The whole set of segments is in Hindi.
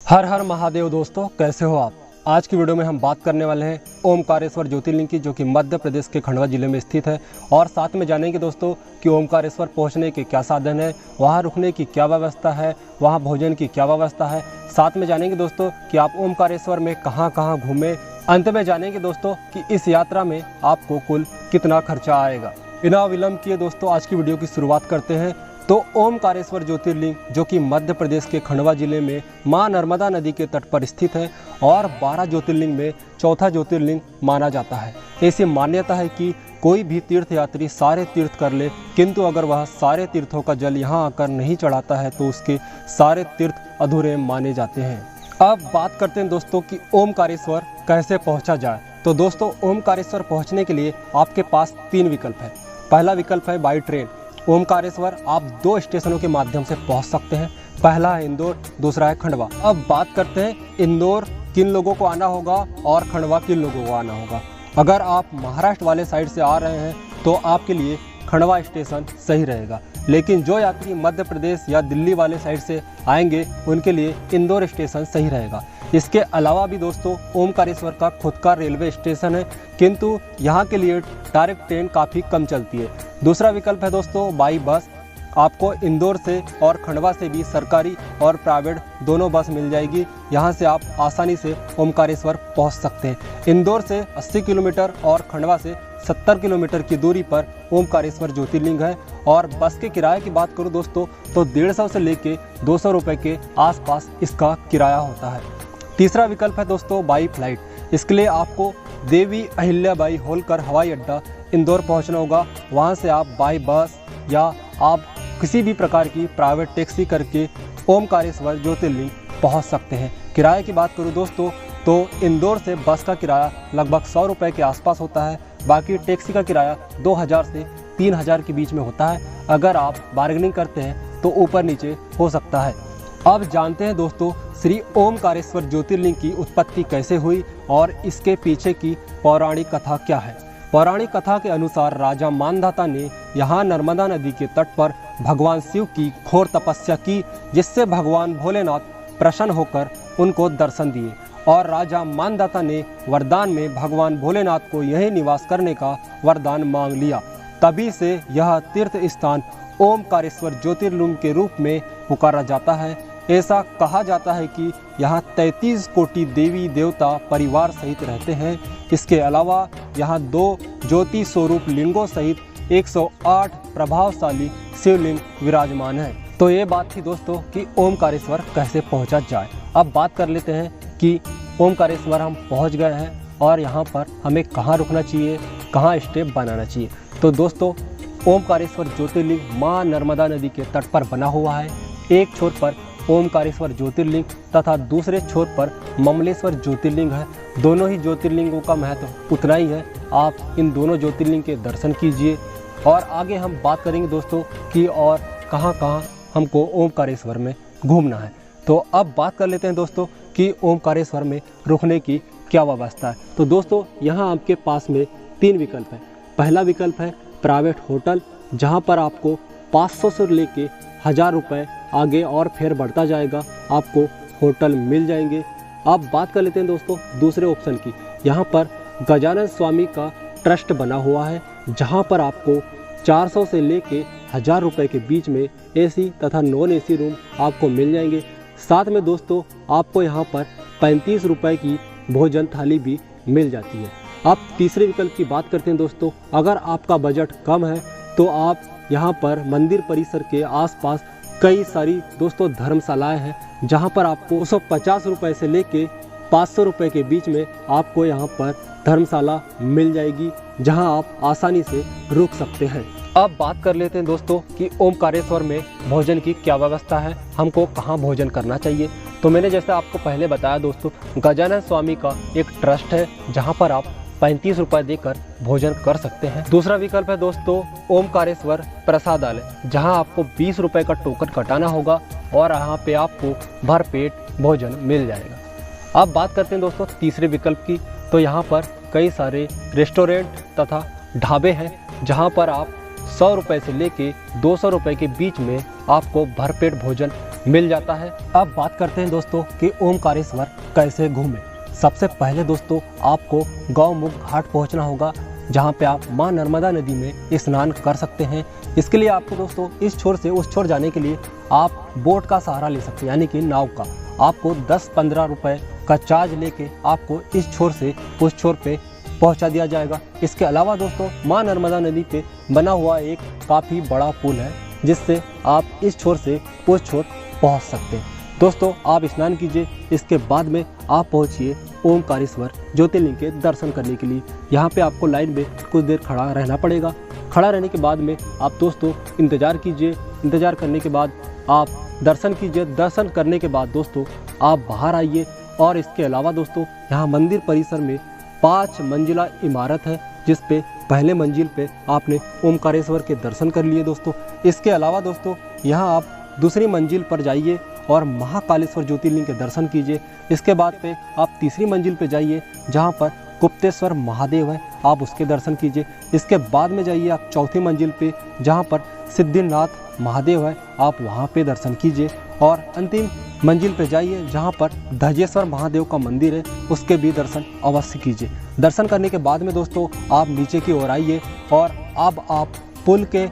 हर हर महादेव दोस्तों, कैसे हो आप। आज की वीडियो में हम बात करने वाले हैं ओमकारेश्वर ज्योतिर्लिंग की, जो कि मध्य प्रदेश के खंडवा जिले में स्थित है। और साथ में जानेंगे दोस्तों कि ओमकारेश्वर पहुंचने के क्या साधन है, वहां रुकने की क्या व्यवस्था है, वहां भोजन की क्या व्यवस्था है। साथ में जानेंगे दोस्तों कि आप ओमकारेश्वर में कहाँ कहाँ घूमें। अंत में जानेंगे दोस्तों कि इस यात्रा में आपको कुल कितना खर्चा आएगा। बिना विलंब किए दोस्तों आज की वीडियो की शुरुआत करते हैं। तो ओमकारेश्वर ज्योतिर्लिंग, जो कि मध्य प्रदेश के खंडवा जिले में मां नर्मदा नदी के तट पर स्थित है और 12 ज्योतिर्लिंग में चौथा ज्योतिर्लिंग माना जाता है। ऐसी मान्यता है कि कोई भी तीर्थयात्री सारे तीर्थ कर ले, किंतु अगर वह सारे तीर्थों का जल यहाँ आकर नहीं चढ़ाता है तो उसके सारे तीर्थ अधूरे माने जाते हैं। अब बात करते हैं दोस्तों कि ओमकारेश्वर कैसे पहुँचा जाए। तो दोस्तों ओमकारेश्वर पहुँचने के लिए आपके पास 3 विकल्प है। पहला विकल्प है बाई ट्रेन। ओमकारेश्वर आप 2 स्टेशनों के माध्यम से पहुंच सकते हैं। पहला है इंदौर, दूसरा है खंडवा। अब बात करते हैं इंदौर किन लोगों को आना होगा और खंडवा किन लोगों को आना होगा। अगर आप महाराष्ट्र वाले साइड से आ रहे हैं तो आपके लिए खंडवा स्टेशन सही रहेगा, लेकिन जो यात्री मध्य प्रदेश या दिल्ली वाले साइड से आएंगे उनके लिए इंदौर स्टेशन सही रहेगा। इसके अलावा भी दोस्तों ओमकारेश्वर का खुद का रेलवे स्टेशन है, किंतु यहाँ के लिए डायरेक्ट ट्रेन काफ़ी कम चलती है। दूसरा विकल्प है दोस्तों बाई बस। आपको इंदौर से और खंडवा से भी सरकारी और प्राइवेट दोनों बस मिल जाएगी। यहाँ से आप आसानी से ओमकारेश्वर पहुँच सकते हैं। इंदौर से 80 किलोमीटर और खंडवा से 70 किलोमीटर की दूरी पर ओमकारेश्वर ज्योतिर्लिंग है। और बस के किराए की बात करूँ दोस्तों तो 150 से लेके 200 रुपये के आसपास इसका किराया होता है। तीसरा विकल्प है दोस्तों बाई फ्लाइट। इसके लिए आपको देवी अहिल्याबाई होलकर हवाई अड्डा इंदौर पहुंचना होगा। वहां से आप बाई बस या आप किसी भी प्रकार की प्राइवेट टैक्सी करके ओमकारेश्वर ज्योतिर्लिंग पहुंच सकते हैं। किराए की बात करूं दोस्तों तो इंदौर से बस का किराया लगभग 100 रुपये के आसपास होता है। बाकी टैक्सी का किराया 2000 से 3000 के बीच में होता है। अगर आप बार्गेनिंग करते हैं तो ऊपर नीचे हो सकता है। अब जानते हैं दोस्तों श्री ओमकारेश्वर ज्योतिर्लिंग की उत्पत्ति कैसे हुई और इसके पीछे की पौराणिक कथा क्या है। पौराणिक कथा के अनुसार राजा मानधाता ने यहाँ नर्मदा नदी के तट पर भगवान शिव की घोर तपस्या की, जिससे भगवान भोलेनाथ प्रसन्न होकर उनको दर्शन दिए और राजा मानधाता ने वरदान में भगवान भोलेनाथ को यहीं निवास करने का वरदान मांग लिया। तभी से यह तीर्थ स्थान ओमकारेश्वर ज्योतिर्लिंग के रूप में पुकारा जाता है। ऐसा कहा जाता है कि यहाँ 33 कोटि देवी देवता परिवार सहित रहते हैं। इसके अलावा यहाँ 2 ज्योति स्वरूप लिंगों सहित 108 प्रभावशाली शिवलिंग विराजमान हैं। तो ये बात थी दोस्तों कि ओमकारेश्वर कैसे पहुँचा जाए। अब बात कर लेते हैं कि ओमकारेश्वर हम पहुँच गए हैं और यहाँ पर हमें कहाँ रुकना चाहिए, कहाँ स्टे बनाना चाहिए। तो दोस्तों ओमकारेश्वर ज्योतिर्लिंग माँ नर्मदा नदी के तट पर बना हुआ है। एक छोर पर ओमकारेश्वर ज्योतिर्लिंग तथा दूसरे छोर पर ममलेश्वर ज्योतिर्लिंग है। दोनों ही ज्योतिर्लिंगों का महत्व उतना ही है। आप इन दोनों ज्योतिर्लिंग के दर्शन कीजिए। और आगे हम बात करेंगे दोस्तों कि और कहाँ कहाँ हमको ओमकारेश्वर में घूमना है। तो अब बात कर लेते हैं दोस्तों कि ओमकारेश्वर में रुकने की क्या व्यवस्था है। तो दोस्तों यहाँ आपके पास में 3 विकल्प है। पहला विकल्प है प्राइवेट होटल, जहाँ पर आपको 500 से लेके 1000 रुपये आगे और फिर बढ़ता जाएगा आपको होटल मिल जाएंगे। अब बात कर लेते हैं दोस्तों दूसरे ऑप्शन की। यहाँ पर गजानन स्वामी का ट्रस्ट बना हुआ है, जहाँ पर आपको 400 से लेके 1000 रुपये के बीच में एसी तथा नॉन एसी रूम आपको मिल जाएंगे। साथ में दोस्तों आपको यहाँ पर 35 रुपये की भोजन थाली भी मिल जाती है। अब तीसरे विकल्प की बात करते हैं दोस्तों। अगर आपका बजट कम है तो आप यहाँ पर मंदिर परिसर के आसपास कई सारी दोस्तों धर्मशालाएं हैं, जहाँ पर आपको 150 रुपये से लेके 500 रुपये के बीच में आपको यहाँ पर धर्मशाला मिल जाएगी, जहाँ आप आसानी से रुक सकते हैं। अब बात कर लेते हैं दोस्तों कि ओमकारेश्वर में भोजन की क्या व्यवस्था है, हमको कहाँ भोजन करना चाहिए। तो मैंने जैसे आपको पहले बताया दोस्तों, गजानन स्वामी का एक ट्रस्ट है, जहाँ पर आप 35 रुपये देकर भोजन कर सकते हैं। दूसरा विकल्प है दोस्तों ओमकारेश्वर प्रसादालय, जहां आपको 20 रुपये का टोकन कटाना होगा और यहाँ पे आपको भरपेट भोजन मिल जाएगा। अब बात करते हैं दोस्तों तीसरे विकल्प की। तो यहाँ पर कई सारे रेस्टोरेंट तथा ढाबे हैं, जहाँ पर आप 100 रुपये से लेके 200 रुपये के बीच में आपको भरपेट भोजन मिल जाता है। अब बात करते हैं दोस्तों कि ओमकारेश्वर कैसे घूमें। सबसे पहले दोस्तों आपको गौमुख घाट पहुंचना होगा, जहां पे आप मां नर्मदा नदी में स्नान कर सकते हैं। इसके लिए आपको दोस्तों इस छोर से उस छोर जाने के लिए आप बोट का सहारा ले सकते हैं, यानी कि नाव का। आपको 10-15 रुपए का चार्ज लेके आपको इस छोर से उस छोर पे पहुंचा दिया जाएगा। इसके अलावा दोस्तों मां नर्मदा नदी पे बना हुआ एक काफ़ी बड़ा पुल है, जिससे आप इस छोर से उस छोर पहुंच सकते हैं। दोस्तों आप स्नान कीजिए, इसके बाद में आप पहुंचिए ओमकारेश्वर ज्योतिर्लिंग के दर्शन करने के लिए। यहाँ पे आपको लाइन में कुछ देर खड़ा रहना पड़ेगा। खड़ा रहने के बाद में आप दोस्तों इंतज़ार कीजिए। इंतज़ार करने के बाद आप दर्शन कीजिए। दर्शन करने के बाद दोस्तों आप बाहर आइए। और इसके अलावा दोस्तों यहाँ मंदिर परिसर में 5 मंजिला इमारत है, जिस पे पहले मंजिल पे आपने ओमकारेश्वर के दर्शन कर लिए दोस्तों। इसके अलावा दोस्तों यहाँ आप दूसरी मंजिल पर जाइए और महाकालेश्वर ज्योतिर्लिंग के दर्शन कीजिए। इसके बाद पे आप तीसरी मंजिल पे जाइए, जहाँ पर गुप्तेश्वर महादेव है, आप उसके दर्शन कीजिए। इसके बाद में जाइए आप चौथी मंजिल पे, जहाँ पर सिद्धिनाथ महादेव है, आप वहाँ पे दर्शन कीजिए। और अंतिम मंजिल पे जाइए, जहाँ पर धजेश्वर महादेव का मंदिर है, उसके भी दर्शन अवश्य कीजिए। दर्शन करने के बाद में दोस्तों आप नीचे की ओर आइए और अब आप पुल के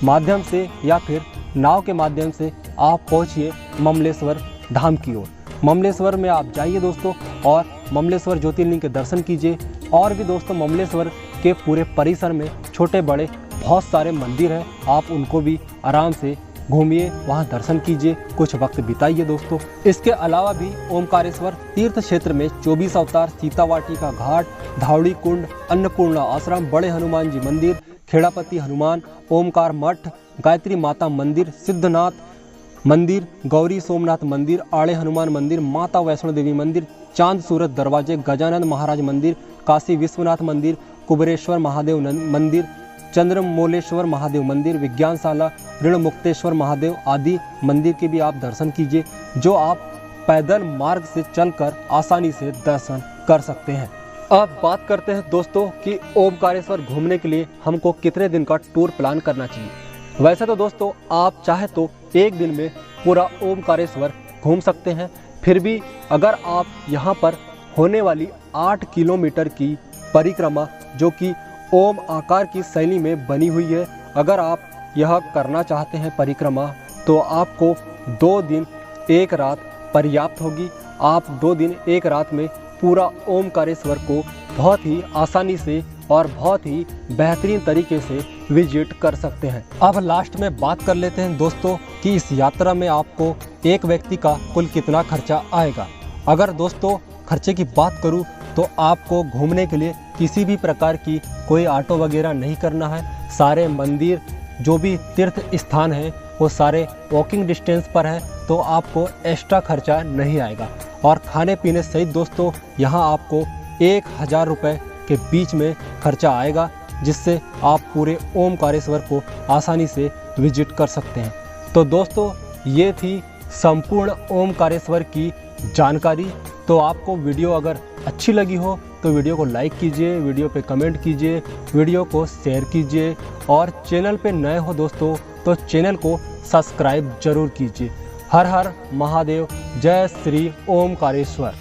माध्यम से या फिर नाव के माध्यम से आप पहुँचिए ममलेश्वर धाम की ओर। ममलेश्वर में आप जाइए दोस्तों और ममलेश्वर ज्योतिर्लिंग के दर्शन कीजिए। और भी दोस्तों ममलेश्वर के पूरे परिसर में छोटे बड़े बहुत सारे मंदिर हैं, आप उनको भी आराम से घूमिए, वहाँ दर्शन कीजिए, कुछ वक्त बिताइए दोस्तों। इसके अलावा भी ओमकारेश्वर तीर्थ क्षेत्र में 24 अवतार, सीतावाटी का घाट, धावड़ी कुंड, अन्नपूर्णा आश्रम, बड़े हनुमान जी मंदिर, खेड़ापति हनुमान, ओमकार मठ, गायत्री माता मंदिर, सिद्धनाथ मंदिर, गौरी सोमनाथ मंदिर, आड़े हनुमान मंदिर, माता वैष्णो देवी मंदिर, चांद सूरत दरवाजे, गजानन महाराज मंदिर, काशी विश्वनाथ मंदिर, कुबेरेश्वर महादेव मंदिर, चंद्रमौलेश्वर महादेव मंदिर, विज्ञानशाला, ऋण मुक्तेश्वर महादेव आदि मंदिर के भी आप दर्शन कीजिए, जो आप पैदल मार्ग से चलकर आसानी से दर्शन कर सकते हैं। अब बात करते हैं दोस्तों कि ओमकारेश्वर घूमने के लिए हमको कितने दिन का टूर प्लान करना चाहिए। वैसे तो दोस्तों आप चाहे तो एक दिन में पूरा ओमकारेश्वर घूम सकते हैं। फिर भी अगर आप यहाँ पर होने वाली 8 किलोमीटर की परिक्रमा, जो कि ओम आकार की शैली में बनी हुई है, अगर आप यह करना चाहते हैं परिक्रमा, तो आपको 2 दिन 1 रात पर्याप्त होगी। आप 2 दिन 1 रात में पूरा ओमकारेश्वर को बहुत ही आसानी से और बहुत ही बेहतरीन तरीके से विजिट कर सकते हैं। अब लास्ट में बात कर लेते हैं दोस्तों कि इस यात्रा में आपको एक व्यक्ति का कुल कितना खर्चा आएगा। अगर दोस्तों खर्चे की बात करूं तो आपको घूमने के लिए किसी भी प्रकार की कोई ऑटो वगैरह नहीं करना है। सारे मंदिर जो भी तीर्थ स्थान हैं वो सारे वॉकिंग डिस्टेंस पर है, तो आपको एक्स्ट्रा खर्चा नहीं आएगा। और खाने पीने सहित दोस्तों यहाँ आपको 1000 रुपये के बीच में खर्चा आएगा, जिससे आप पूरे ओमकारेश्वर को आसानी से विजिट कर सकते हैं। तो दोस्तों ये थी संपूर्ण ओमकारेश्वर की जानकारी। तो आपको वीडियो अगर अच्छी लगी हो तो वीडियो को लाइक कीजिए, वीडियो पे कमेंट कीजिए, वीडियो को शेयर कीजिए, और चैनल पे नए हो दोस्तों तो चैनल को सब्सक्राइब जरूर कीजिए। हर हर महादेव, जय श्री ओमकारेश्वर।